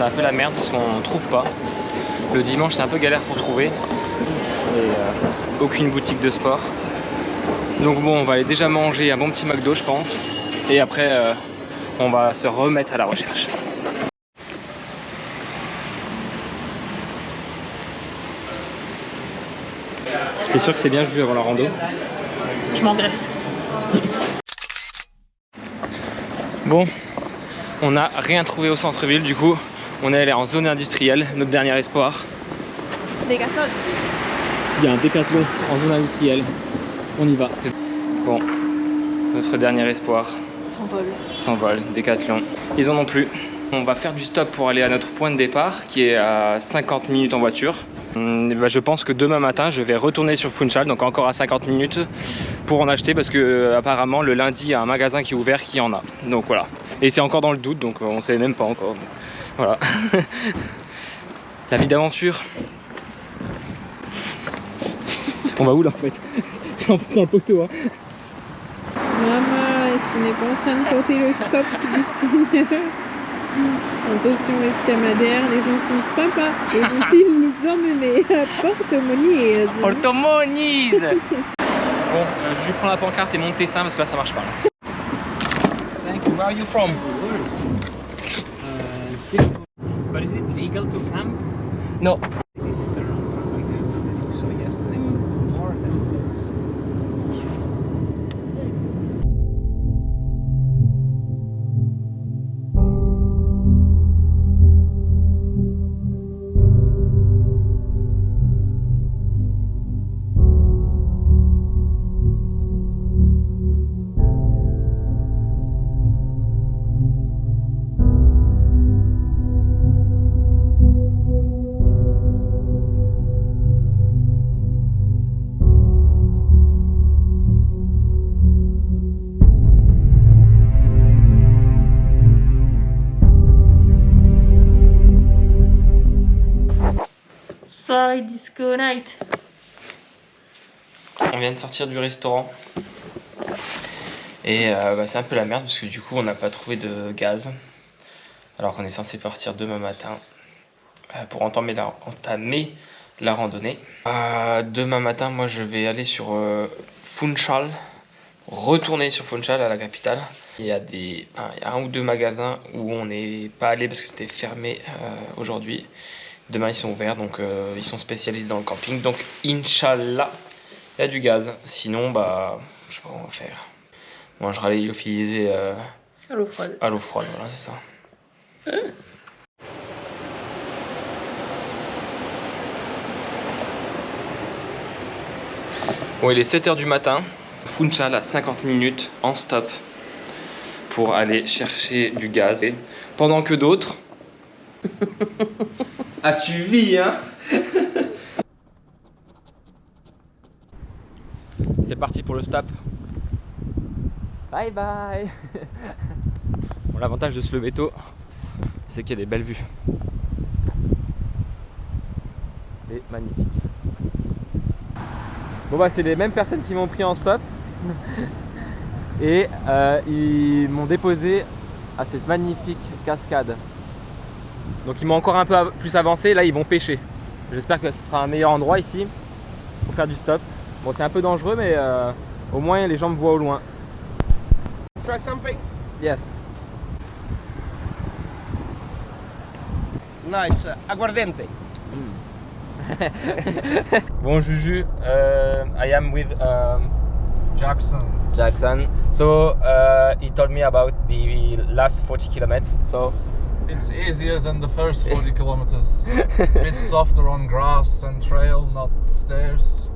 c'est un peu la merde parce qu'on ne trouve pas. Le dimanche c'est un peu galère pour trouver. Et aucune boutique de sport. Donc bon, on va aller déjà manger un bon petit McDo je pense. Et après on va se remettre à la recherche. T'es sûr que c'est bien juste avant la rando? Je m'engraisse. Bon, on n'a rien trouvé au centre-ville, du coup on est allé en zone industrielle, notre dernier espoir. Décathlon. Il y a un décathlon en zone industrielle. On y va. Bon, notre dernier espoir. S'envole, décathlon. Ils en ont plus. On va faire du stop pour aller à notre point de départ qui est à 50 minutes en voiture. Je pense que demain matin je vais retourner sur Funchal, donc encore à 50 minutes pour en acheter parce que apparemment le lundi il y a un magasin qui est ouvert qui en a. Donc voilà. Et c'est encore dans le doute, donc on sait même pas encore. Voilà. La vie d'aventure. On va où là en fait? C'est en dans le poteau hein. Maman, est-ce qu'on n'est pas en train de tenter le stop du Seigneur? Attention escamadaire, les gens sont sympas et vont-ils nous emmener à Porto Moniz? Porto Moniz. Bon, je vais prendre la pancarte et mon Tessin parce que là ça marche pas. Là. Thank you. Where are you from? But is it legal to camp? No. Is it around like a so yes, more than the rest. Soirée disco night. On vient de sortir du restaurant. Et c'est un peu la merde parce que du coup on n'a pas trouvé de gaz. Alors qu'on est censé partir demain matin pour entamer la randonnée. Demain matin moi je vais aller sur Funchal. Retourner sur Funchal à la capitale. Il y a un ou deux magasins où on n'est pas allé parce que c'était fermé aujourd'hui. Demain ils sont ouverts donc ils sont spécialisés dans le camping. Donc Inch'Allah il y a du gaz. Sinon je sais pas quoi on va faire. Moi je râle lyophilisé À l'eau froide. à l'eau froide, voilà c'est ça. Bon il est 7 h du matin. Funchal à 50 minutes en stop pour aller chercher du gaz. Et pendant que d'autres... Ah tu vis hein. C'est parti pour le stop. Bye bye. Bon, l'avantage de se lever tôt, c'est qu'il y a des belles vues. C'est magnifique. Bon c'est les mêmes personnes qui m'ont pris en stop. Et ils m'ont déposé à cette magnifique cascade. Donc ils m'ont encore un peu plus avancé, là ils vont pêcher. J'espère que ce sera un meilleur endroit ici pour faire du stop. Bon c'est un peu dangereux mais au moins les gens me voient au loin. Try something. Yes. Nice. Aguardiente. Bon Juju, I am with Jackson. So he told me about the last 40 kilometers. So It's easier than the first 40 kilometers. A bit softer on grass and trail, not stairs,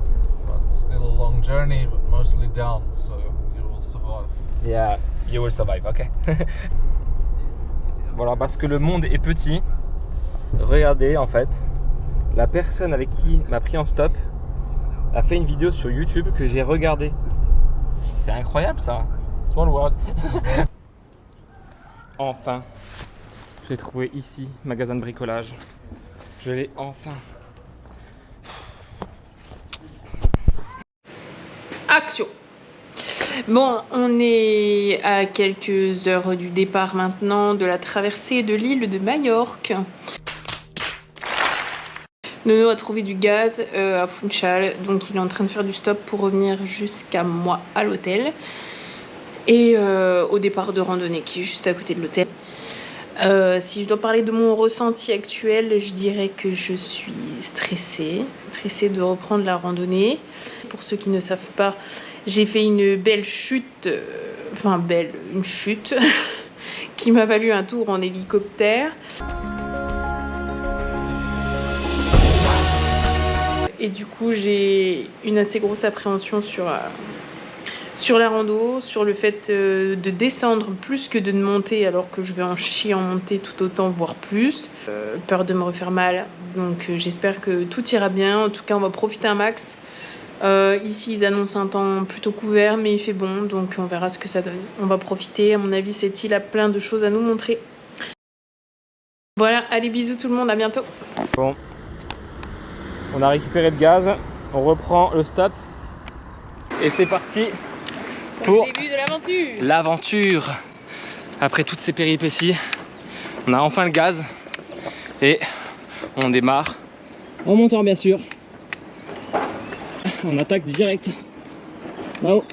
but still a long journey, but mostly down, so you will survive. yeah, you will survive, okay? Voilà, parce que le monde est petit. Regardez en fait, la personne avec qui m'a pris en stop a fait une vidéo sur YouTube que j'ai regardée. C'est incroyable ça. Small world. Enfin, j'ai trouvé ici, magasin de bricolage. Je l'ai enfin. Action. Bon, on est à quelques heures du départ maintenant de la traversée de l'île de Majorque. Nono a trouvé du gaz à Funchal, donc il est en train de faire du stop pour revenir jusqu'à moi à l'hôtel. Et au départ de randonnée qui est juste à côté de l'hôtel. Si je dois parler de mon ressenti actuel, je dirais que je suis stressée de reprendre la randonnée. Pour ceux qui ne savent pas, j'ai fait une belle chute, une chute qui m'a valu un tour en hélicoptère. Et du coup, j'ai une assez grosse appréhension sur la rando, sur le fait de descendre plus que de monter alors que je vais en chier en montée tout autant, voire plus. Peur de me refaire mal, donc j'espère que tout ira bien. En tout cas, on va profiter un max. Ici, ils annoncent un temps plutôt couvert, mais il fait bon, donc on verra ce que ça donne. On va profiter, à mon avis, cette île a plein de choses à nous montrer. Voilà, allez, bisous tout le monde, à bientôt. Bon, on a récupéré le gaz, on reprend le stop et c'est parti pour le début de l'aventure. L'aventure. Après toutes ces péripéties, on a enfin le gaz et on démarre en montant bien sûr. On attaque direct là-haut.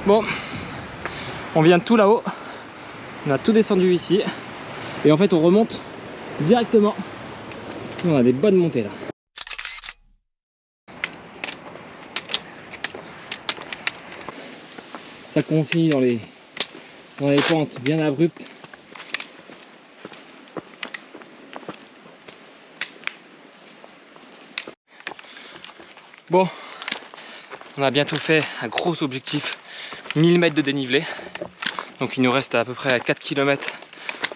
Bon, on vient de tout là-haut, on a tout descendu ici et en fait on remonte directement. On a des bonnes montées là. Ça continue dans les pentes bien abruptes. Bon, on a bientôt fait un gros objectif, 1000 mètres de dénivelé. Donc il nous reste à peu près 4 km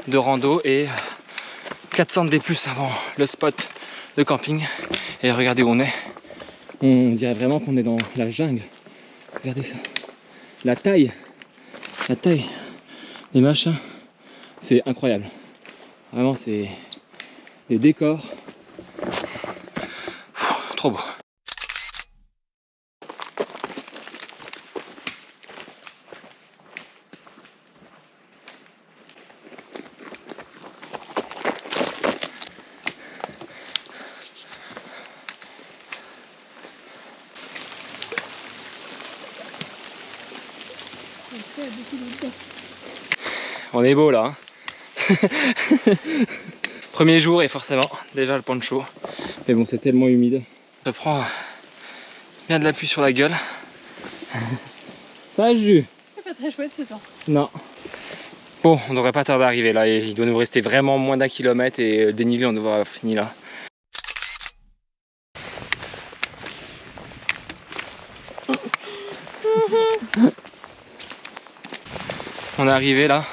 de rando et 400 D+ avant le spot de camping. Et regardez où on est. On dirait vraiment qu'on est dans la jungle. Regardez ça. La taille des machins, c'est incroyable. Vraiment, c'est des décors. Trop beau. On est beau là. Premier jour et forcément déjà le poncho. Mais bon, c'est tellement humide. Je prends bien de la pluie sur la gueule. Ça jus. C'est pas très chouette ce temps. Non. Bon, on devrait pas tarder à arriver là. Il doit nous rester vraiment moins d'1 kilomètre et dénivelé on devrait avoir fini là. On est arrivé là.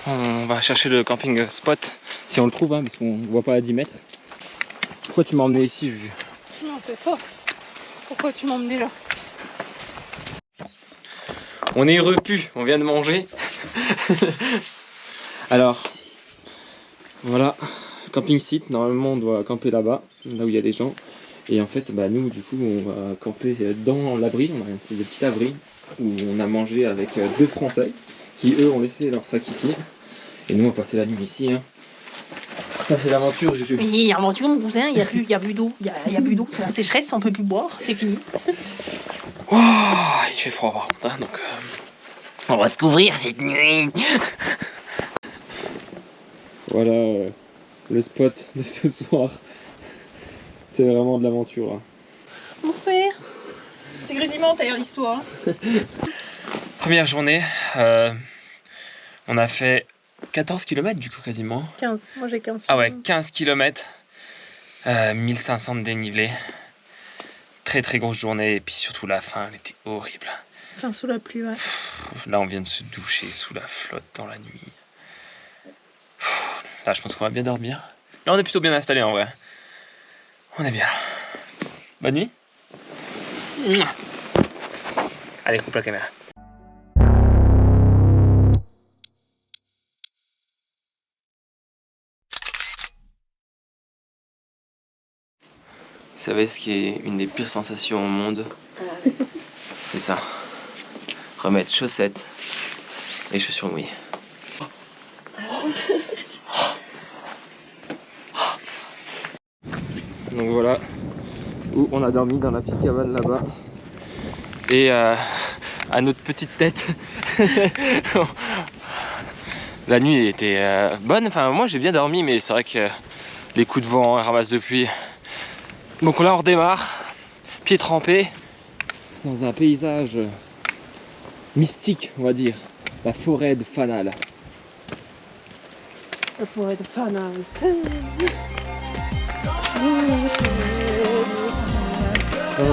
On va chercher le camping spot si on le trouve, hein, parce qu'on ne voit pas à 10 mètres. Pourquoi tu m'as emmené ici, Juju? Non, c'est toi. Pourquoi tu m'as emmené là? On est repu, on vient de manger. Alors, voilà, camping site. Normalement, on doit camper là-bas, là où il y a des gens. Et en fait, bah, nous, du coup, on va camper dans l'abri. On a une espèce de petit abri où on a mangé avec 2 Français qui, eux, ont laissé leur sac ici. Et nous, on va passer la nuit ici. Hein. Ça, c'est l'aventure, Juju. Oui, l'aventure, mon cousin, il n'y a plus d'eau. Il y a plus d'eau, c'est la sécheresse, on peut plus boire, c'est fini. Oh, il fait froid par contre, hein, donc on va se couvrir cette nuit. Voilà le spot de ce soir. C'est vraiment de l'aventure. Hein. Bonsoir. C'est rudimentaire l'histoire. Première journée, on a fait 14 km du coup quasiment. 15, moi j'ai 15. Ah ouais, 15 km, 1500 de dénivelé. Très très grosse journée et puis surtout la fin elle était horrible. Enfin, sous la pluie, ouais. Là, on vient de se doucher sous la flotte dans la nuit. Là, je pense qu'on va bien dormir. Là, on est plutôt bien installé en vrai. On est bien. Bonne nuit. Allez, coupe la caméra. Vous savez ce qui est une des pires sensations au monde? C'est ça. Remettre chaussettes et chaussures mouillées. Donc voilà où on a dormi dans la petite cabane là-bas. Et à notre petite tête, la nuit était bonne. Enfin, moi j'ai bien dormi, mais c'est vrai que les coups de vent, ramasse de pluie. Donc là on redémarre, pieds trempés, dans un paysage mystique, on va dire, la forêt de Fanal. La forêt de Fanal. Oh.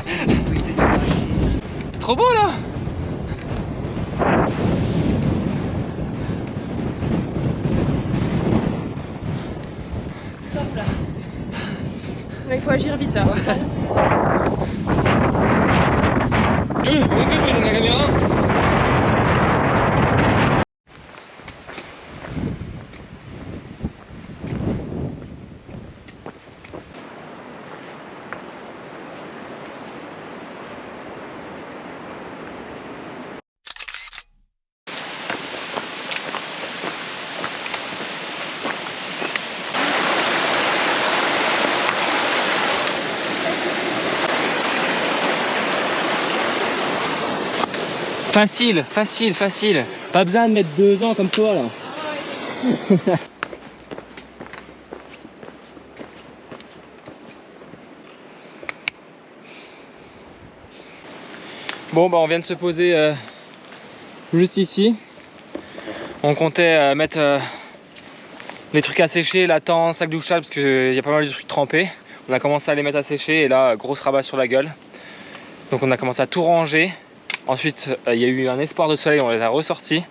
C'est trop beau là. Là, il faut agir vite là. On fait la caméra. Facile, facile, facile. Pas besoin de mettre 2 ans comme toi là. Bon bah on vient de se poser juste ici. On comptait mettre les trucs à sécher, la tente, sac douchable parce qu'il y a pas mal de trucs trempés. On a commencé à les mettre à sécher et là grosse rabat sur la gueule. Donc on a commencé à tout ranger. Ensuite, il y a eu un espoir de soleil, on les a ressortis.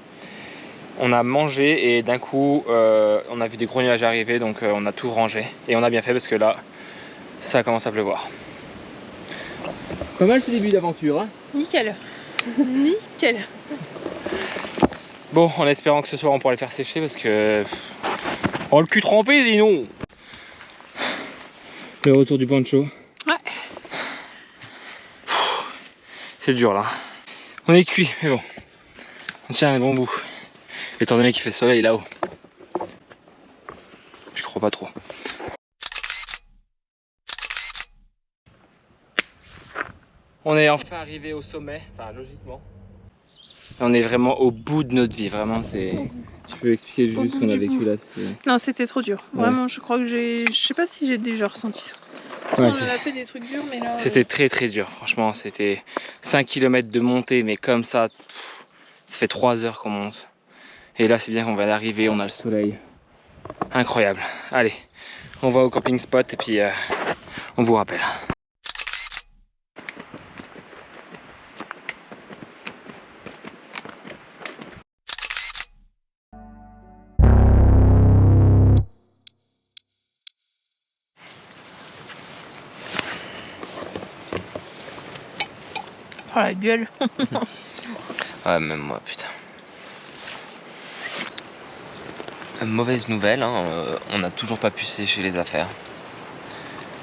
On a mangé et d'un coup, on a vu des gros nuages arriver, donc on a tout rangé. Et on a bien fait parce que là, ça commence à pleuvoir. Pas mal ce début d'aventure, hein? Nickel. Nickel. Bon, en espérant que ce soir on pourra les faire sécher parce que... Oh, le cul trempé, sinon! Le retour du poncho. Ouais. C'est dur là. On est cuit, mais bon. On tient un bon bout. Étant donné qu'il fait soleil là-haut. Je crois pas trop. On est enfin arrivé au sommet, enfin logiquement. On est vraiment au bout de notre vie, vraiment c'est... Tu peux expliquer juste ce qu'on a vécu là? Non, c'était trop dur. Ouais. Vraiment, je crois que j'ai... Je sais pas si j'ai déjà ressenti ça. Ouais, on a fait des trucs durs, mais là... C'était très très dur, franchement. C'était 5 km de montée, mais comme ça, ça fait 3 heures qu'on monte. Et là, c'est bien qu'on va d'arriver, on a le soleil. Incroyable. Allez, on va au camping spot et puis on vous rappelle. Oh la gueule. Ouais, même moi, putain. Mauvaise nouvelle, hein, on n'a toujours pas pu sécher les affaires.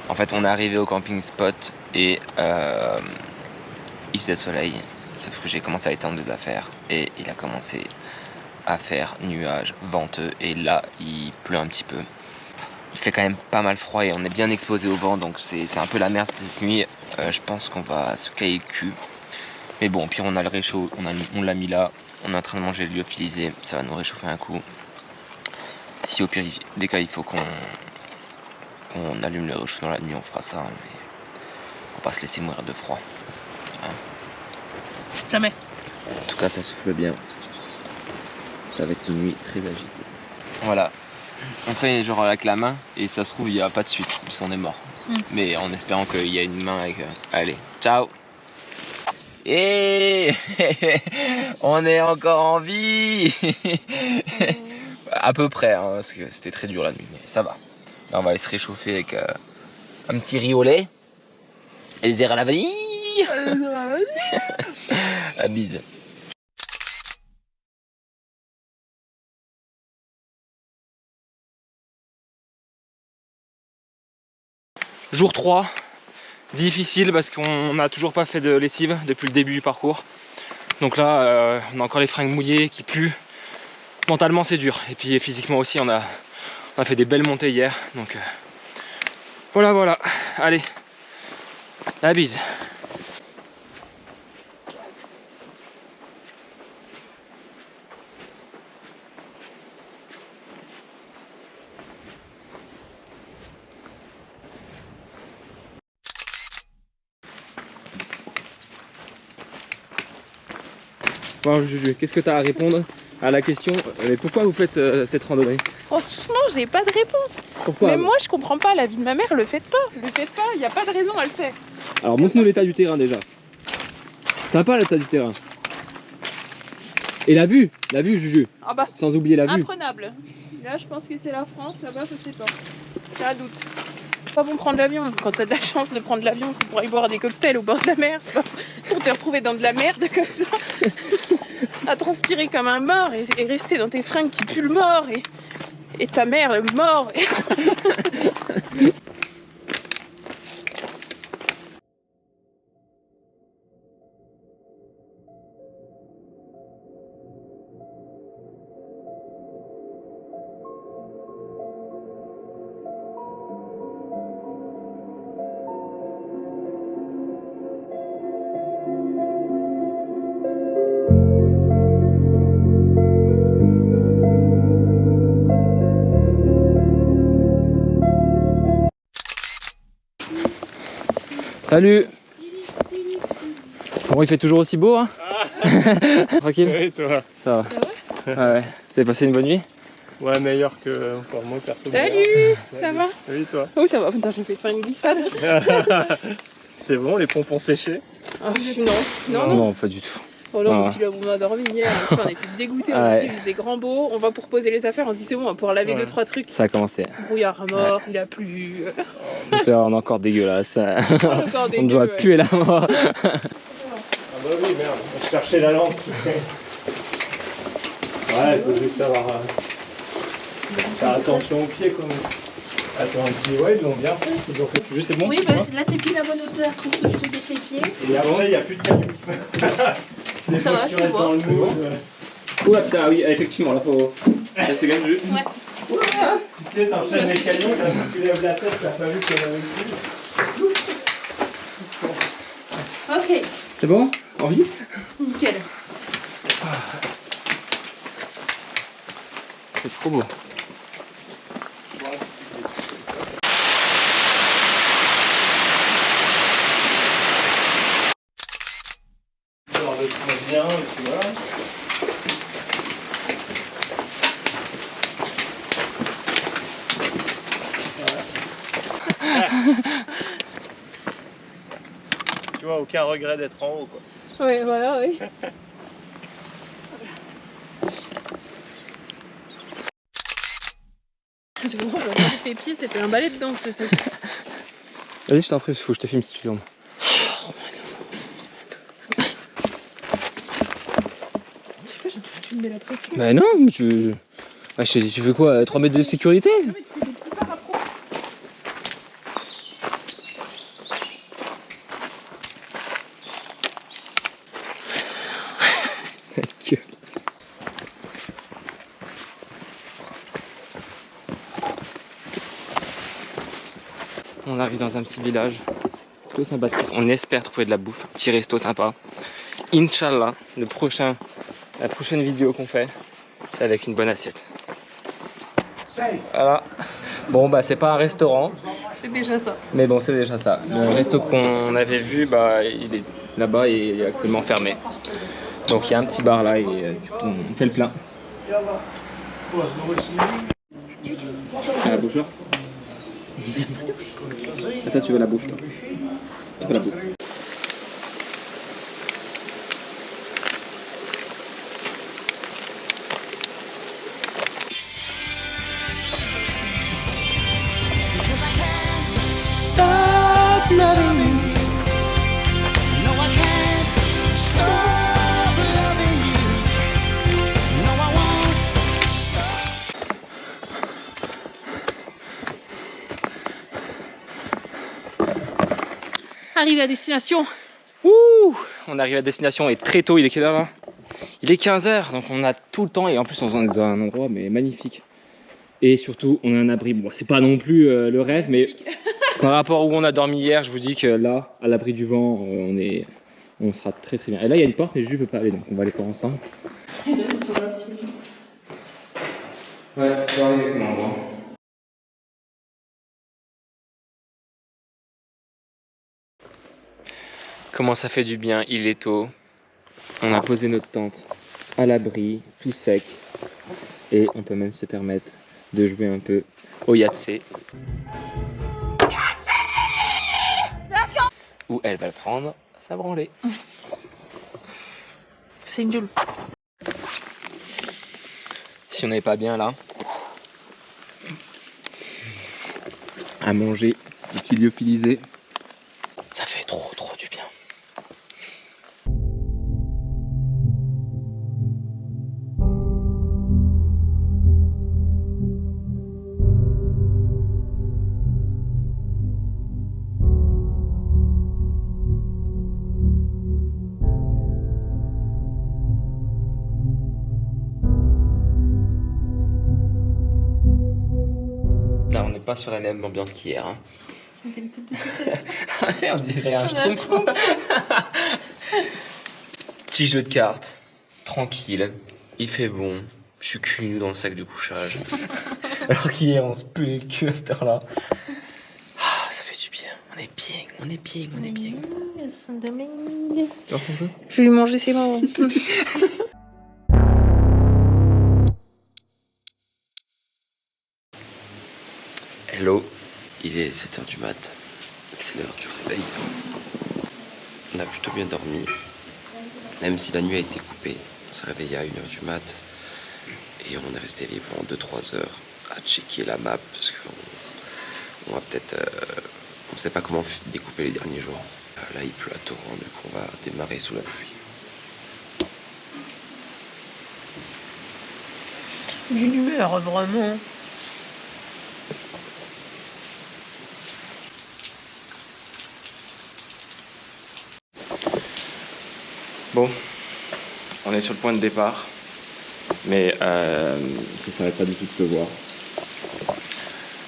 En fait, on est arrivé au camping spot et il faisait soleil. Sauf que j'ai commencé à étendre des affaires et il a commencé à faire nuages venteux. Et là, il pleut un petit peu. Il fait quand même pas mal froid et on est bien exposé au vent, donc c'est un peu la merde cette nuit. Je pense qu'on va se cailler le cul. Mais bon, au pire on a le réchaud, on l'a mis là. On est en train de manger le lyophilisé, ça va nous réchauffer un coup. Si au pire des cas il faut qu'on allume le chaud dans la nuit, on fera ça, mais on va pas se laisser mourir de froid. Hein. Jamais. En tout cas ça souffle bien. Ça va être une nuit très agitée. Voilà. On fait genre avec la main et ça se trouve il n'y a pas de suite parce qu'on est mort. Mais en espérant qu'il y a une main avec... Allez, ciao. Et on est encore en vie. À peu près, hein, parce que c'était très dur la nuit, mais ça va. Là on va aller se réchauffer avec un petit riz au lait et des airs à la vanille. La bise. Jour 3, difficile parce qu'on n'a toujours pas fait de lessive depuis le début du parcours. Donc là, on a encore les fringues mouillées qui puent. Mentalement c'est dur. Et puis physiquement aussi, on a fait des belles montées hier. Donc voilà. Allez, la bise. Bon Juju, qu'est-ce que tu as à répondre à la question mais pourquoi vous faites cette randonnée? Franchement, j'ai pas de réponse. Pourquoi? Mais moi, je comprends pas. La vie de ma mère, le faites pas. Le faites pas. Il n'y a pas de raison à le faire. Alors montre-nous l'état du terrain déjà. Sympa l'état du terrain. Et la vue Juju. Ah bah, Sans oublier la vue. imprenable. Là, je pense que c'est la France. Là-bas, je sais pas. J'ai un doute. C'est pas bon de prendre l'avion. Quand t'as de la chance de prendre l'avion, c'est pour aller boire des cocktails au bord de la mer. C'est pas pour te retrouver dans de la merde comme ça. À transpirer comme un mort et rester dans tes fringues qui puent le mort et ta mère le mort. Salut. Bon, il fait toujours aussi beau, hein? Tranquille? Oui, toi. Ça va. Ouais. Vous avez passé une bonne nuit? Ouais, meilleur que encore moi perso. Salut, ça va? Oui, toi. Oh, ça va. Putain, j'ai fait faire une glissade. C'est bon, les pompons séchés? Ah, non. Non, pas du tout. Oh non, Ah. puis là, on a dormi hier. On était dégoûtés. Ouais. Il faisait grand beau. On va pour poser les affaires. On se dit, c'est bon, on va pouvoir laver Ouais. 2-3 trucs. Ça a commencé. Brouillard à mort, il a plu. On est encore dégueulasse. Encore On dégueu, doit ouais. puer la mort. Ah bah oui, merde, on cherchait la lampe. Ouais, il faut juste avoir... faire attention aux pieds quand même. Attends, les pieds, ouais, ils l'ont bien fait. Ils ont fait tout juste, c'est bon? Oui, tu bah, vois. là t'es plus à la bonne hauteur pour que je te dise les pieds. Et après, il n'y a plus de cailloux. Des Ça fois va, que je tu restes vois. dans le mood. Oula putain, oui, effectivement, là faut... C'est bien vu. Ouais. Tu sais, t'enchaînes les cailloux, là, tu lèves la tête, t'as pas vu qu'il y en avait plus. Ok, C'est bon? Envie? nickel. C'est trop beau. Genre de très bien, tu vois. Tu vois, aucun regret d'être en haut, quoi. Ouais, voilà, oui. C'est bon, on va voir tes pieds, c'était un balai dedans, ce truc. Vas-y, je t'en prie, faut que je te filme si tu tournes. Je sais pas, tu me mets la pression. Bah non, tu fais quoi? 3 mètres de sécurité? Non, mais tu fais des petits pas à pro. On arrive dans un petit village plutôt sympathique. On espère trouver de la bouffe, petit resto sympa. Inch'Allah, la prochaine vidéo qu'on fait, c'est avec une bonne assiette. Voilà. Bon bah c'est pas un restaurant, C'est déjà ça. mais bon c'est déjà ça. Le resto qu'on avait vu, bah il est là-bas et il est actuellement fermé. Donc il y a un petit bar là et du coup on fait le plein. La bouche. Attends, tu veux la bouffe toi. Tu veux la bouffe. Stop loving you. No, I can't stop loving you. No, I won't stop. Arrivé à destination. Ouh, on arrive à destination et très tôt, il est quelle heure là? Il est 15 h, donc on a tout le temps et en plus on est dans un endroit mais magnifique. Et surtout on a un abri, bon c'est pas non plus le rêve mais par rapport à où on a dormi hier, je vous dis que là, à l'abri du vent, on sera très très bien. Et là il y a une porte mais Jules veut pas aller, donc on va aller voir ensemble. Ouais, c'est pas arrivé comme endroit. Comment ça fait du bien, il est tôt. On a posé notre tente à l'abri, tout sec. Et on peut même se permettre de jouer un peu au Yahtzee. Où elle va le prendre, sa branlée. C'est une joule. Si on n'est pas bien là, à manger du petit lyophilisé, ça fait trop du bien. Là, on n'est pas sur la même ambiance qu'hier. Hein. On dirait un schtroumpf. Petit jeu de cartes, tranquille, il fait bon, je suis cul nu dans le sac de couchage. Alors qu'hier on se puait le cul à cette heure-là. Ah, ça fait du bien, on est bien. Tu vois ton jeu? Je vais lui manger ses mains. Hello, il est 7 h du mat, c'est l'heure du réveil. On a plutôt bien dormi, même si la nuit a été coupée. On s'est réveillé à 1 h du mat et on est resté éveillé pendant 2-3 heures à checker la map parce qu'on va peut-être... on ne sait pas comment découper les derniers jours. Là il pleut à torrent, du coup on va démarrer sous la pluie. D'une humeur, vraiment. Bon, on est sur le point de départ, mais ça s'arrête pas du tout de pleuvoir.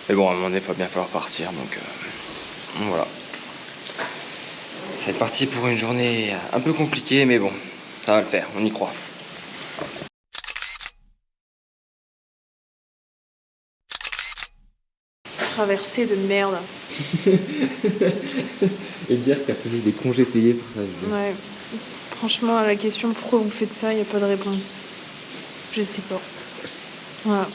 Mais bon, à un moment donné, il va bien falloir partir, donc voilà. C'est parti pour une journée un peu compliquée, mais bon, ça va le faire, on y croit. Traversée de merde. Et dire que t'as posé des congés payés pour ça, je... Ouais. Franchement, à la question pourquoi vous faites ça, il n'y a pas de réponse. Je sais pas. Voilà.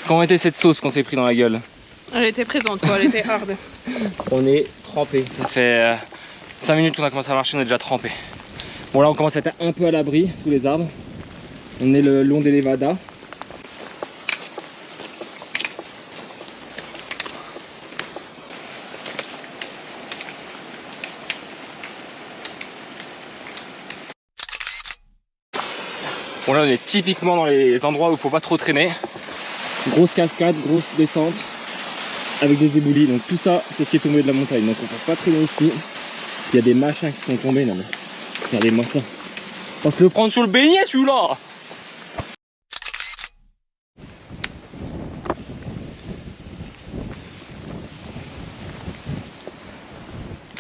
Comment était cette sauce qu'on s'est pris dans la gueule? Elle était présente, quoi. Elle était hard. On est trempé. Ça fait 5 minutes qu'on a commencé à marcher, on est déjà trempé. Bon là on commence à être un peu à l'abri sous les arbres. On est le long des Levadas. Bon là on est typiquement dans les endroits où il faut pas trop traîner. Grosse cascade, grosse descente. avec des éboulis. Donc tout ça, c'est ce qui est tombé de la montagne. Donc on peut pas traîner ici. Il y a des machins qui sont tombés. Non mais regardez-moi ça. On va se le prendre sur le beignet celui-là.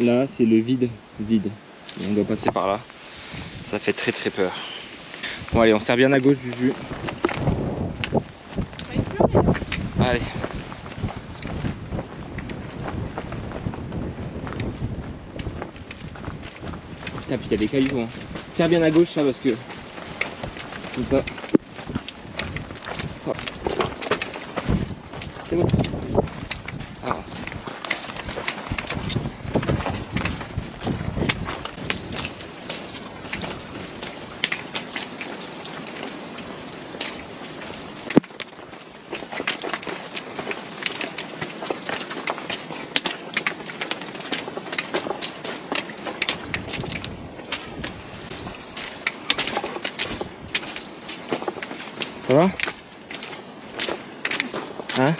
Là, c'est le vide. On doit passer par là. Ça fait très très peur. Bon allez, on serre bien à gauche Juju. Allez. Putain, puis il y a des cailloux. Hein. Serre bien à gauche ça parce que... Comme ça. Hop. C'est bon ça. Ah, ça va? Hein?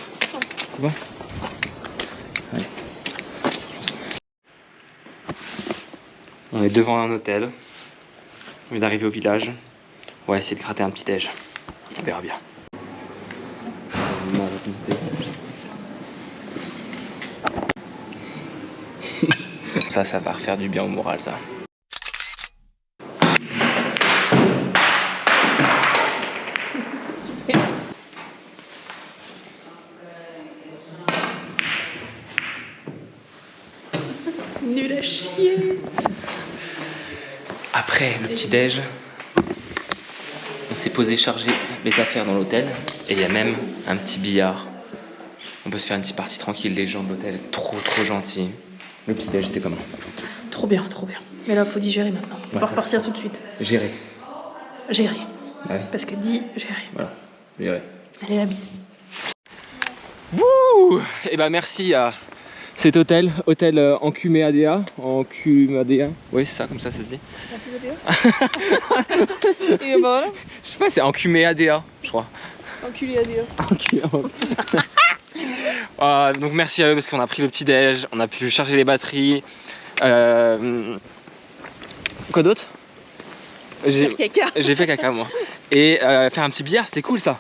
C'est bon? Allez. On est devant un hôtel. On vient d'arriver au village. On va essayer de gratter un petit déj. On verra bien. Ça va refaire du bien au moral ça. Nul à chier. Après le petit déj, on s'est posé charger les affaires dans l'hôtel et il y a même un petit billard. On peut se faire une petite partie tranquille, les gens de l'hôtel trop gentils. Le petit déj c'était comment? Trop bien, trop bien. Mais là faut digérer maintenant. On va repartir tout de suite. Gérer. Gérer. Ouais. Parce que dit gérer. Voilà. Gérer. Allez la bise. Wouh! Et bah merci à cet hôtel, hôtel Encuméadéa. Encuméadéa. Oui, c'est ça, comme ça se dit. Et voilà. Je sais pas, c'est Encuméadéa, je crois. Enculé à dire. Donc merci à eux parce qu'on a pris le petit déj, on a pu charger les batteries. Quoi d'autre? J'ai fait caca moi. Et faire un petit billard, c'était cool ça.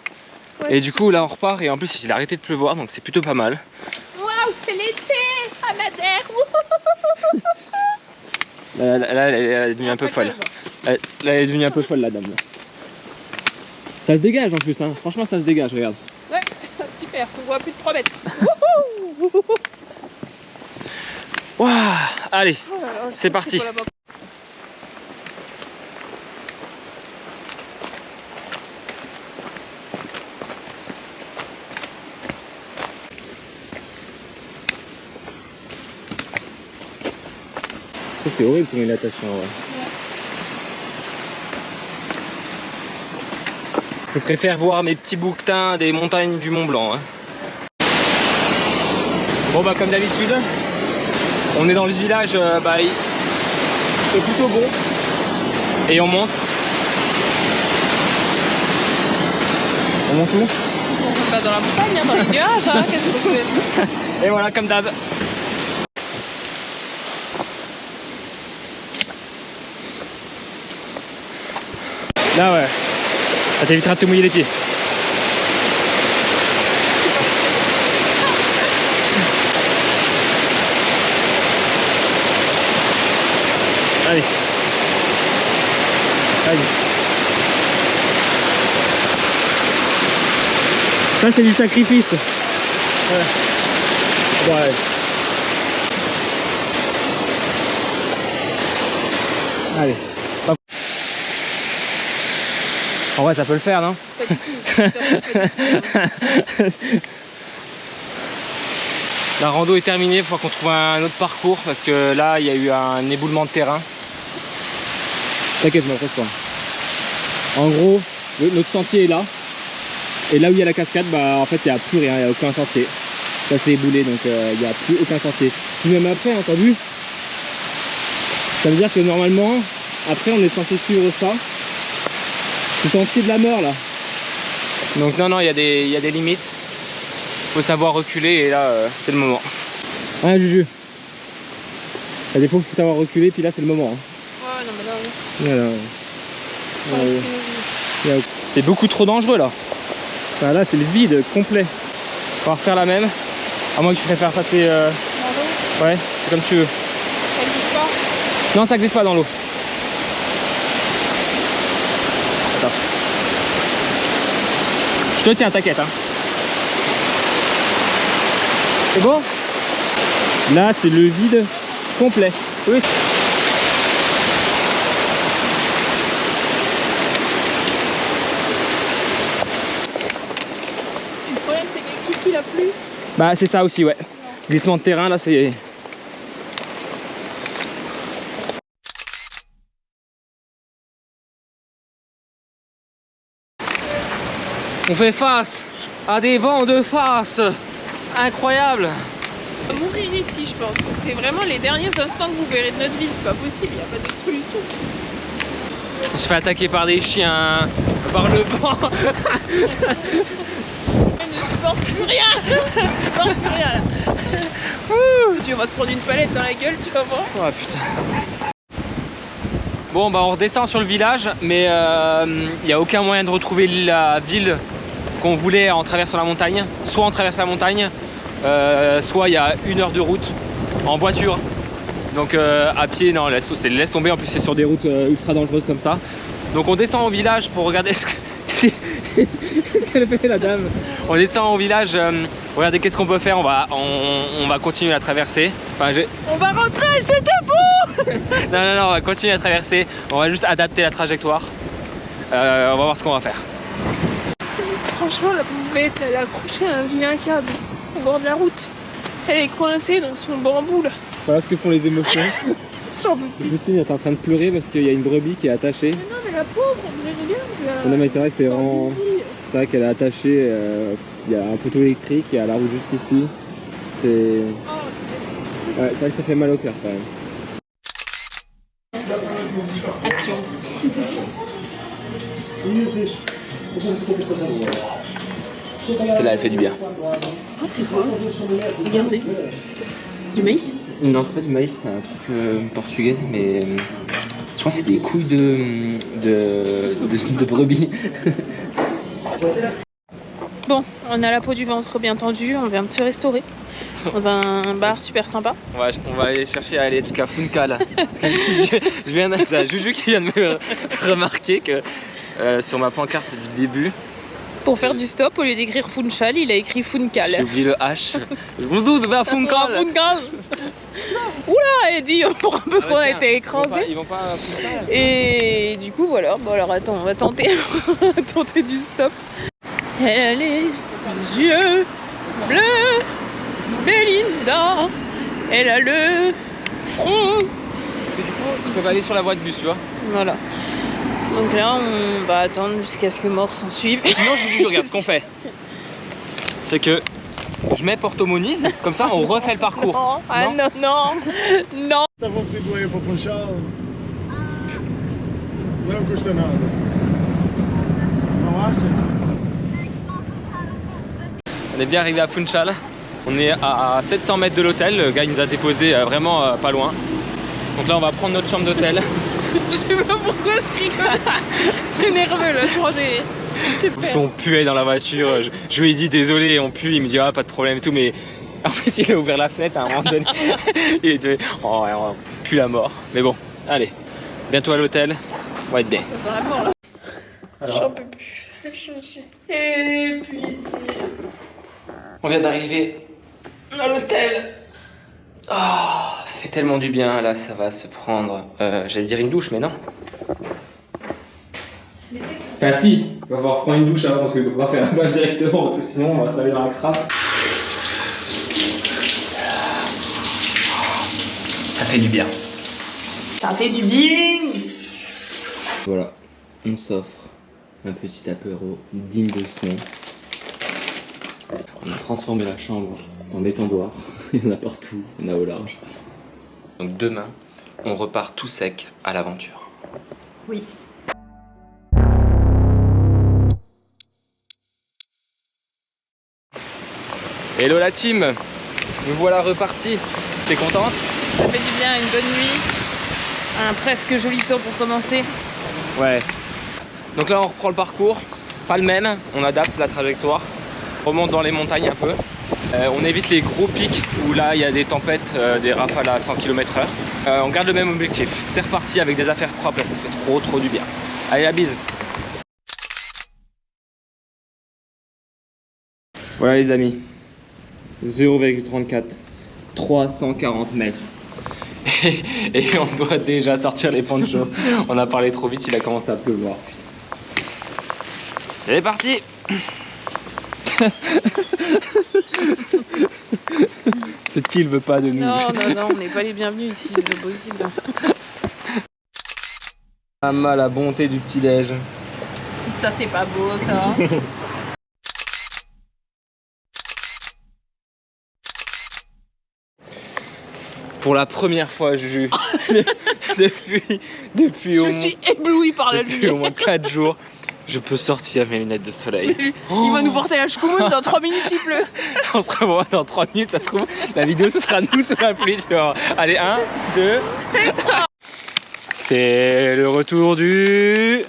Ouais. Et du coup là on repart et en plus il a arrêté de pleuvoir donc c'est plutôt pas mal. Waouh, c'est l'été à Madère. Là elle est devenue un peu folle. Là elle est devenue un peu folle la dame là. Ça se dégage en plus hein, franchement ça se dégage, regarde. Ouais, super, on voit plus de 3 mètres. Waouh, allez, c'est parti. C'est horrible comme il est attaché en vrai. Je préfère voir mes petits bouquetins des montagnes du Mont Blanc. Hein. Bon bah comme d'habitude, on est dans le village, c'est plutôt bon. Et on monte. On monte où? On va dans la montagne, hein, dans les nuages, hein, qu'est-ce que vous faites? Et voilà comme d'hab. Là ouais, ça t'évitera de te mouiller les pieds. Allez. Allez. Ça c'est du sacrifice. Ouais. Bon, allez. Allez. En vrai ça peut le faire non? Pas du tout. La rando est terminée, il faut qu'on trouve un autre parcours parce que là il y a eu un éboulement de terrain. T'inquiète, m'approche pas. En gros, notre sentier est là. Et là où il y a la cascade, bah en fait il n'y a plus rien, il n'y a aucun sentier. Ça s'est éboulé donc il n'y a plus aucun sentier. Puis même après, hein, t'as vu? Ça veut dire que normalement, après on est censé suivre ça. Ce sentier de la mort là. Donc non, il y a des limites. faut savoir reculer et là c'est le moment. Hein Juju? Il y a des fois il faut savoir reculer puis là c'est le moment. Hein. Ouais, non mais là, oui. Voilà. C'est beaucoup trop dangereux là. Enfin, là c'est le vide complet. On va refaire la même. À moins que tu préfères passer... Ouais, c'est comme tu veux. Ça glisse pas? Non, ça glisse pas dans l'eau. Attends. Je te tiens, t'inquiète. Hein. C'est bon? Là, c'est le vide complet. Oui. Le problème, c'est que tout qu'il a plu. Bah, c'est ça aussi, ouais. Glissement de terrain, là, c'est... On fait face à des vents de face incroyables. On va mourir ici, je pense. C'est vraiment les derniers instants que vous verrez de notre vie. C'est pas possible, il n'y a pas d'autre solution. On se fait attaquer par des chiens, par le vent. Elle ne supporte plus rien. Elle ne supporte plus rien là. Tu vas se prendre une palette dans la gueule, tu vas voir. Oh putain. Bon bah on redescend sur le village, mais il n'y a aucun moyen de retrouver la ville qu'on voulait en traversant la montagne. Soit on traverse la montagne, soit il y a 1 heure de route en voiture. Donc à pied, non, laisse tomber, en plus c'est sur des routes ultra dangereuses comme ça. Donc on descend au village pour regarder ce qu'elle fait la dame. On descend au village, regardez qu'est-ce qu'on peut faire, on va continuer à traverser. Enfin, On va rentrer, c'est debout. non, on va continuer à traverser, on va juste adapter la trajectoire. On va voir ce qu'on va faire. Franchement, la poubette, elle est accrochée à un vilain câble au bord de la route. Elle est coincée dans son bambou là. Voilà ce que font les émotions. Justine est en train de pleurer parce qu'il y a une brebis qui est attachée. Mais non, mais la pauvre, on regarde. Non mais c'est vrai que c'est vraiment... C'est vrai qu'elle est attachée, il y a un poteau électrique, il y a la route juste ici. C'est... Ouais, c'est vrai que ça fait mal au cœur quand même. Action. Celle-là elle fait du bien. Oh, c'est quoi? Regardez. Du maïs? Non, c'est pas du maïs, c'est un truc portugais, mais je pense que c'est des couilles de brebis. Bon, on a la peau du ventre bien tendue, on vient de se restaurer dans un bar super sympa. On va aller chercher à aller jusqu'à Funchal. Je viens de... C'est Juju qui vient de me remarquer que sur ma pancarte du début, Pour faire du stop, au lieu d'écrire Funchal, il a écrit Funchal. j'ai oublié le H. Je vous doute vers Funchal. Funchal. Oula, Eddie, pour un peu qu'on a été écrasé. Ils vont pas Funchal. Et du coup, voilà. Bon, alors attends, on va tenter, tenter du stop. Elle a les yeux bleus, Belinda. Elle a le front. Et du coup, ils peuvent aller sur la voie de bus, tu vois. Voilà. Donc là, on va attendre jusqu'à ce que mort s'en suive. Sinon, je regarde ce qu'on fait. C'est que je mets Porto Moniz, comme ça on refait le parcours. Non, ah non. Estavam pedindo aí para Funchal. Não custa nada. Não acha? On est bien arrivé à Funchal. On est à 700 mètres de l'hôtel. Le gars il nous a déposé vraiment pas loin. Donc là on va prendre notre chambre d'hôtel. Je sais pas pourquoi je rigole. C'est nerveux là, je crois que On puait dans la voiture. Je lui ai dit désolé, on pue. Il me dit ah pas de problème et tout. Mais en fait il a ouvert la fenêtre à un moment donné. Il était oh, on pue la mort. Mais bon, allez. Bientôt à l'hôtel. On va être bien. Ça sent la mort là. Alors, J'en peux plus. Je suis épuisée. on vient d'arriver à l'hôtel. Oh, ça fait tellement du bien. Là, ça va se prendre. J'allais dire une douche, mais non. Enfin, si. On va falloir prendre une douche avant parce qu'on peut pas faire un bain directement parce que sinon on va se laver dans la crasse. Ça fait du bien. Ça fait du bien. Voilà, on s'offre un petit apéro digne de ce nom. On a transformé la chambre en étendoir. Il y en a partout, il y en a au large. Donc demain, on repart tout sec à l'aventure. Oui. Hello la team, nous voilà repartis. T'es contente? Ça fait du bien, une bonne nuit. Un presque joli temps pour commencer. Ouais. Donc là on reprend le parcours, pas le même, on adapte la trajectoire. On remonte dans les montagnes un peu. On évite les gros pics où là il y a des tempêtes, des rafales à 100 km/h. On garde le même objectif. C'est reparti avec des affaires propres, là, ça fait trop du bien. Allez, la bise. Voilà les amis, 0,34, 340 mètres. Et on doit déjà sortir les ponchos. On a parlé trop vite, il a commencé à pleuvoir. Putain. Il est parti. Cette île veut pas de nous. Non, on n'est pas les bienvenus ici, c'est pas possible. Maman, la bonté du petit-déj. Si ça, c'est pas beau, ça. Pour la première fois, Juju, depuis Je suis ébloui par la depuis lumière. au moins 4 jours, je peux sortir mes lunettes de soleil. Il va nous porter la choucoumoune, dans 3 minutes il pleut. On se revoit dans 3 minutes, ça se trouve, la vidéo ce sera nous sous la pluie, tu vois. Allez, 1, 2, c'est le retour du...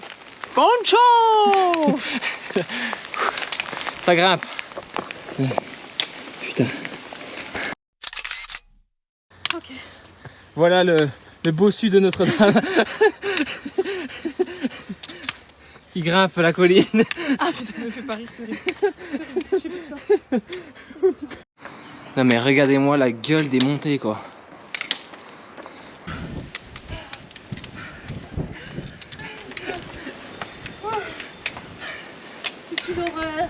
Poncho. Ça grimpe. Putain. Ok. Voilà le bossu de Notre-Dame. Qui grimpe la colline. Ah putain, me fais pas rire, ce rire. J'ai plus peur. Non mais regardez-moi la gueule des montées quoi. C'est une horreur.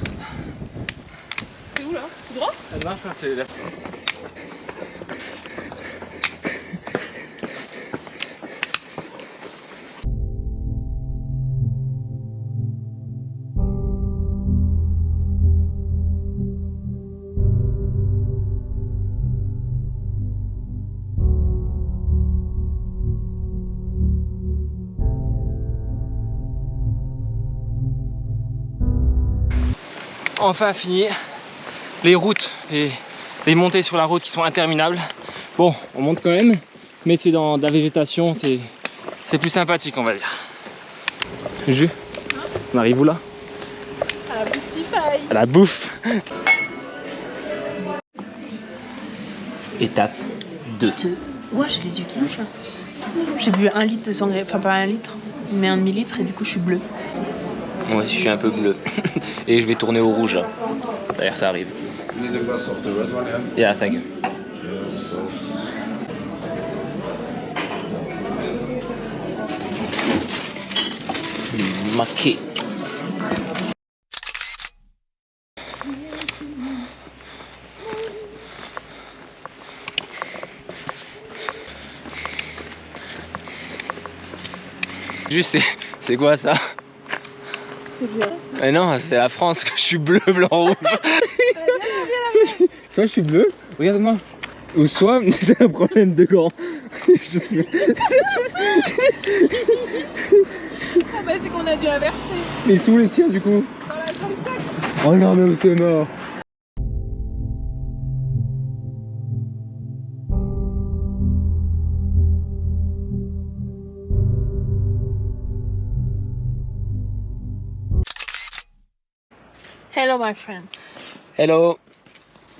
C'est où là? Tout droit? Ça marche, c'est là. Enfin fini les routes, les montées sur la route qui sont interminables. Bon, on monte quand même, mais c'est dans de la végétation, c'est plus sympathique on va dire. Juju, on arrive où là? À la Boostify. À la bouffe. Étape 2. Ouais, j'ai les yeux qui louchent là. J'ai bu 1 litre de sangria, enfin pas 1 litre, mais 1 demi-litre et du coup je suis bleue. Moi aussi je suis un peu bleu. Et je vais tourner au rouge là. D'ailleurs ça arrive. Yeah, thank you. Maquet. Juste c'est quoi ça? Mais non, c'est la France que je suis bleu, blanc, rouge. Soit je suis bleu, regarde-moi. Ou soit j'ai un problème de gants. Je sais. Ah bah c'est qu'on a dû inverser. Mais sous les tiens du coup. Oh non mais t'es mort. Hello my friend. Hello.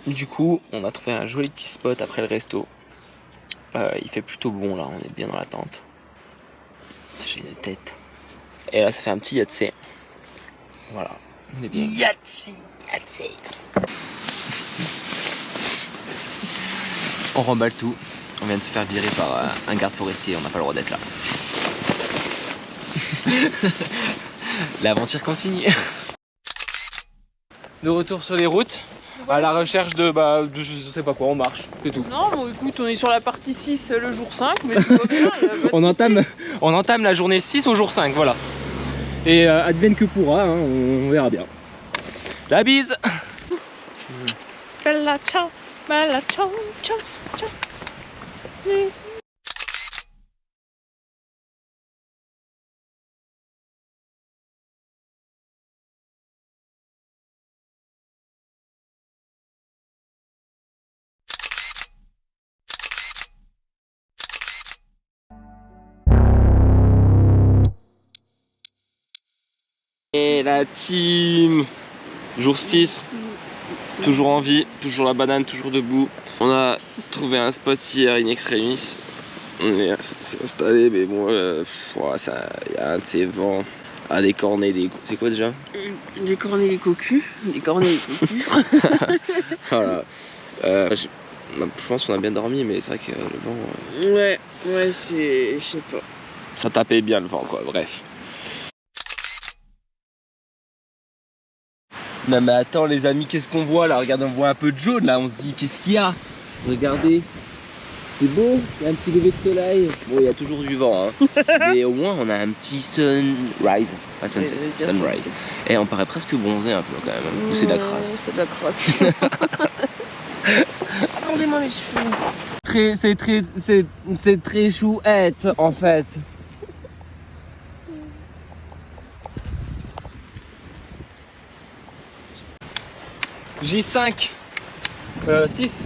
Du coup, on a trouvé un joli petit spot après le resto. Il fait plutôt bon là, on est bien dans la tente. J'ai une tête. Et là, ça fait un petit yatsé. Voilà, on est bien. Yatsé. On remballe tout. On vient de se faire virer par un garde forestier, on n'a pas le droit d'être là. L'aventure continue. De retour sur les routes, à la recherche de je sais pas quoi, on marche, c'est tout. Non, bon écoute, on est sur la partie 6 le jour 5, mais tout va bien. on entame la journée 6 au jour 5, voilà. Et advienne que pourra, hein, on verra bien. La bise. Bella ciao, ciao, ciao. Et la team. Jour 6. Toujours en vie, toujours la banane, toujours debout. On a trouvé un spot hier, in extremis. On s'est installé, mais bon, il y a un de ces vents à décorner des... C'est quoi déjà? Décorner les cocus. Décorner les cocus. Voilà. Je pense qu'on a bien dormi, mais c'est vrai que le vent... Ouais, c'est... je sais pas. Ça tapait bien le vent, quoi, bref. Non mais attends les amis, qu'est-ce qu'on voit là? Regarde, on voit un peu de jaune là, on se dit qu'est-ce qu'il y a? Regardez, c'est beau, il y a un petit lever de soleil. Bon, il y a toujours du vent, hein. Mais au moins on a un petit sunrise, pas sunset, sunrise. Et on paraît presque bronzé un peu quand même, ou c'est de la crasse? C'est de la crasse. Rendez-moi les cheveux. C'est très chouette en fait. J5 6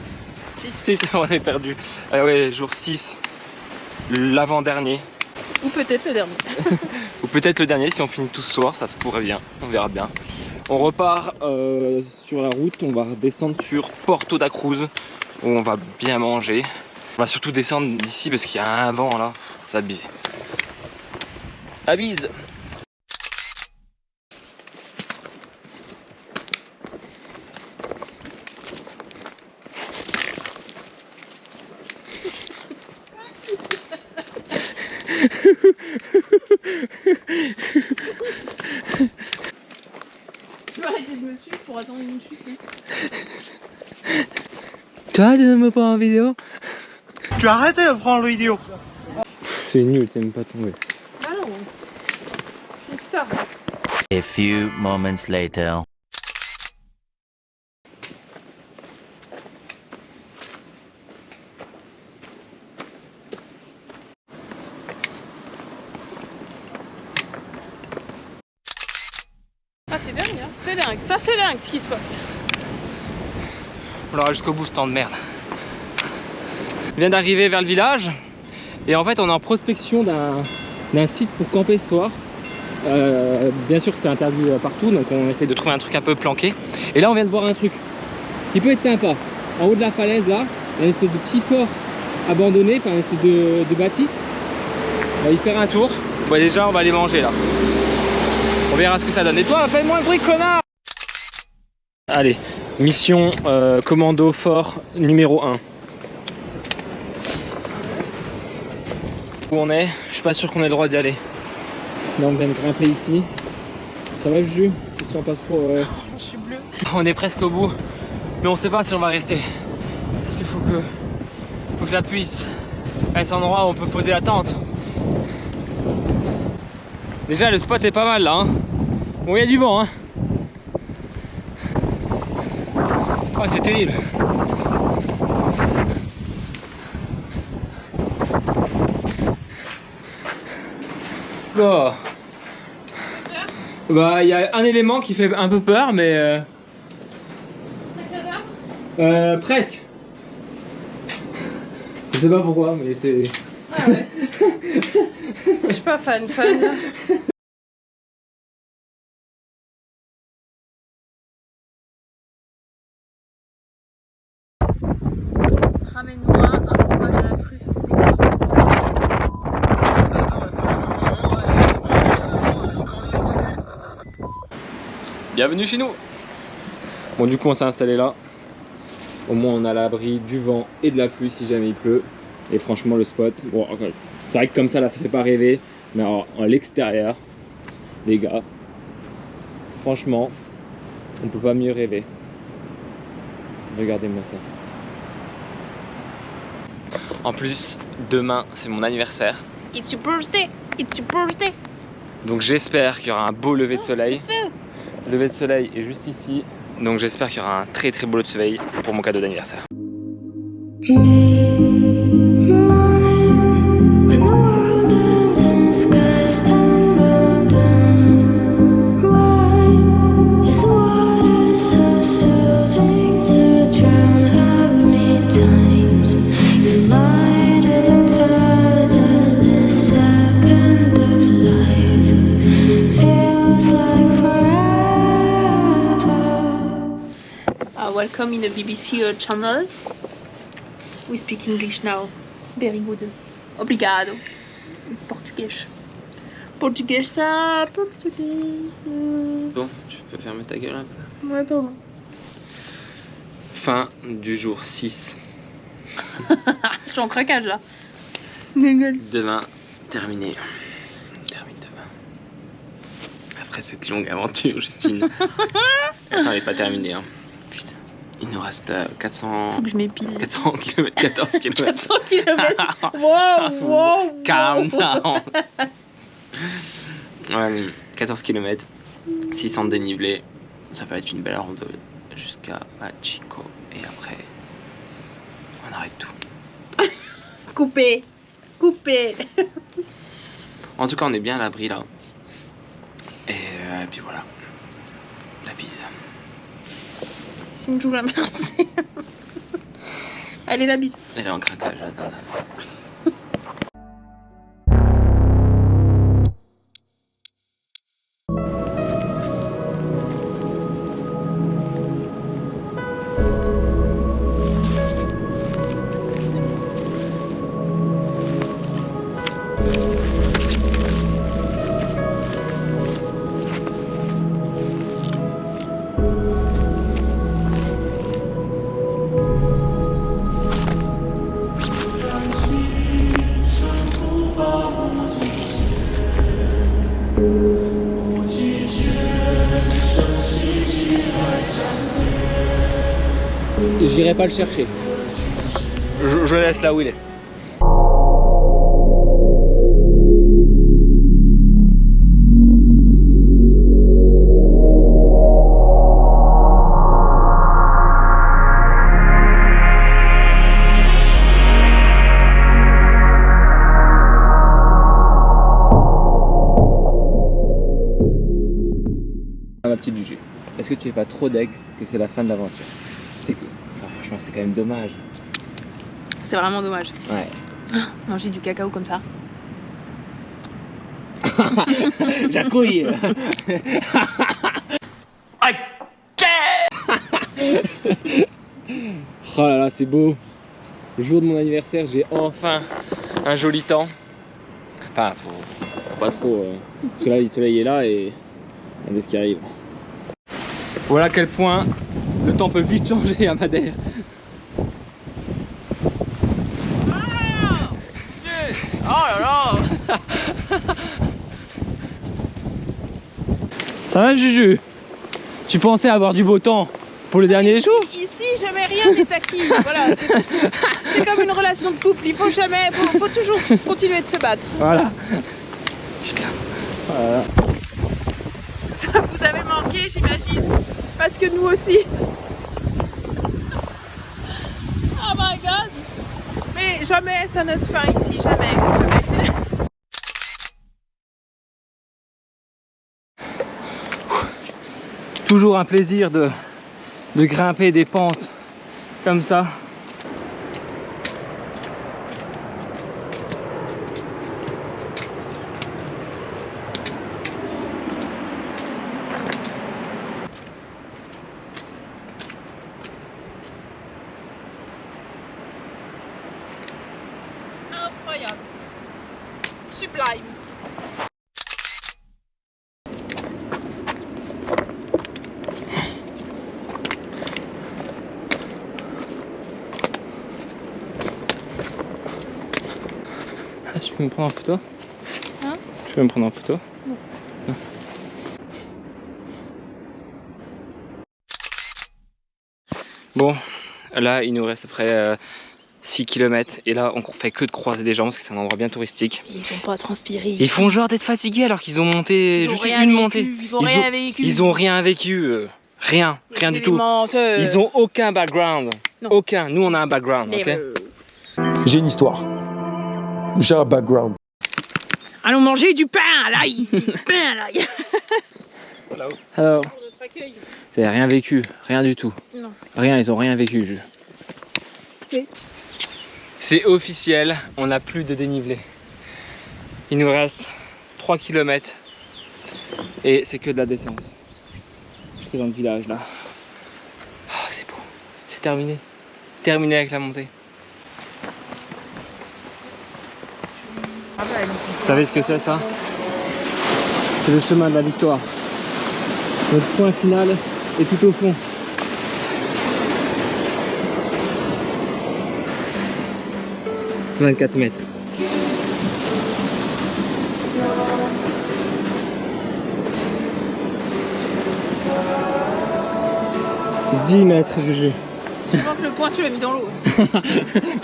6, on est perdu. Ouais, jour 6, l'avant-dernier. Ou peut-être le dernier. Ou peut-être le dernier si on finit tout ce soir, ça se pourrait bien, on verra bien. On repart sur la route, on va redescendre sur Porto da Cruz, où on va bien manger. On va surtout descendre d'ici parce qu'il y a un vent là, ça va abuser. À bise. Tu peux arrêter de me suivre pour attendre une chute. Toi, tu ne me prends en vidéo? Tu arrêtes de prendre le vidéo. C'est nul, t'aimes pas tomber. Ah non. C'est ça. A few moments later. Ah c'est dingue, hein. C'est dingue, ça c'est dingue ce qui se passe. On l'aura jusqu'au bout ce temps de merde. On vient d'arriver vers le village et en fait on est en prospection d'un site pour camper ce soir. Bien sûr c'est interdit partout, donc on essaie de trouver un truc un peu planqué. Et là on vient de voir un truc qui peut être sympa. En haut de la falaise là, il y a une espèce de petit fort abandonné, enfin une espèce de bâtisse. On va y faire un tour. Bon, déjà on va aller manger là. On verra ce que ça donne. Et toi, fais-moi un bruit, connard! Allez, mission commando fort numéro 1. Où on est? Je suis pas sûr qu'on ait le droit d'y aller. Là, on vient de grimper ici. Ça va, Juju? Tu te sens pas trop... Je suis bleue. On est presque au bout, mais on sait pas si on va rester. Parce qu'il faut que j'appuie à cet endroit où on peut poser la tente. Déjà, le spot est pas mal là. Hein. Bon, il y a du vent. Hein. Oh, c'est terrible. Oh. Bah, il y a un élément qui fait un peu peur, mais presque. Je sais pas pourquoi, mais c'est... Ah ouais. Je suis pas fan. Ramène-moi un fromage à la truffe dégueulasse. Bienvenue chez nous. Bon, du coup on s'est installé là. Au moins on a l'abri du vent et de la pluie si jamais il pleut. Et franchement le spot, bon, c'est vrai que comme ça là ça fait pas rêver. Mais alors, à l'extérieur, les gars, franchement, on peut pas mieux rêver. Regardez-moi ça. En plus, demain c'est mon anniversaire. It's your birthday. It's your birthday. Donc j'espère qu'il y aura un beau lever de soleil. Le lever de soleil est juste ici. Donc j'espère qu'il y aura un très très beau lever de soleil pour mon cadeau d'anniversaire. Feels like come in a BBC channel. We speak English now. Very good. Obrigado. It's Portuguese. Portugais, ça, portugais. Bon, tu peux fermer ta gueule un peu. Ouais, pardon. Fin du jour 6. Je suis en craquage là. Gueule. Demain, terminé. On termine demain. Après cette longue aventure, Justine. Attends, elle n'est pas terminée. Hein. Putain. Il nous reste 400... Faut que je m'épile. 400 km, 14 km. 400 km. Wow, wow. Calm down. Ouais, 14 km, 600 de dénivelé. Ça va être une belle rando jusqu'à Chico. Et après, on arrête tout. Coupé. Coupé. En tout cas, on est bien à l'abri là. Et puis voilà. La bise. Sinjou la merci. Allez, la bise. Elle est en craquage, la dinde. J'irai pas le chercher. Je laisse là où il est. Ma petite Juju, est-ce que tu es pas trop deg que c'est la fin de l'aventure? C'est que, enfin, franchement, c'est quand même dommage. C'est vraiment dommage. Ouais. Manger du cacao comme ça. Jacouille. Oh là là, c'est beau. Le jour de mon anniversaire, j'ai Enfin, un joli temps. Enfin, faut pas trop. Parce que là, le soleil est là et regardez ce qui arrive. Voilà à quel point le temps peut vite changer à Madère. Oh là là. Ça va, Juju? Tu pensais avoir du beau temps pour le dernier jour? Ici, jamais rien n'est acquis. Voilà, c'est comme une relation de couple. Il faut jamais, faut toujours continuer de se battre. Voilà. Putain. Voilà. Ça vous avait manqué, j'imagine. Parce que nous aussi. Oh my god. Mais jamais c'est notre fin ici, jamais, jamais. Toujours un plaisir de grimper des pentes comme ça. Incroyable. Sublime. Ah, tu peux me prendre en photo? Hein? Tu peux me prendre en photo? Non. Non. Bon, là il nous reste après 6 km et là on fait que de croiser des gens parce que c'est un endroit bien touristique. Ils sont pas transpirés. Ils font genre d'être fatigués alors qu'ils ont monté juste une montée. Ils ont rien vécu. Ils ont rien vécu. Rien du tout. Menteurs. Ils ont aucun background. Non. Aucun. Nous on a un background, ok? J'ai une histoire. J'ai un background. Allons manger du pain à l'ail. Pain à l'ail. Alors, vous avez rien vécu, rien du tout. Non. Rien, ils ont rien vécu. Okay. C'est officiel, on n'a plus de dénivelé. Il nous reste 3 km et c'est que de la descente. Jusque dans le village là. Oh, c'est beau. c'est terminé. Terminé avec la montée. Vous savez ce que c'est ça? C'est le chemin de la victoire. Notre point final est tout au fond. « 24 mètres. » 10 mètres, Juju. Je pense que le point tu l'as mis dans l'eau.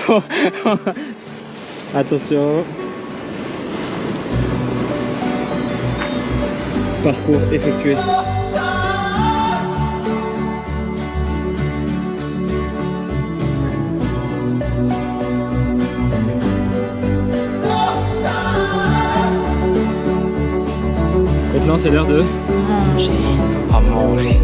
Bon. Attention. Parcours effectué. Maintenant c'est l'heure de Manger. À manger.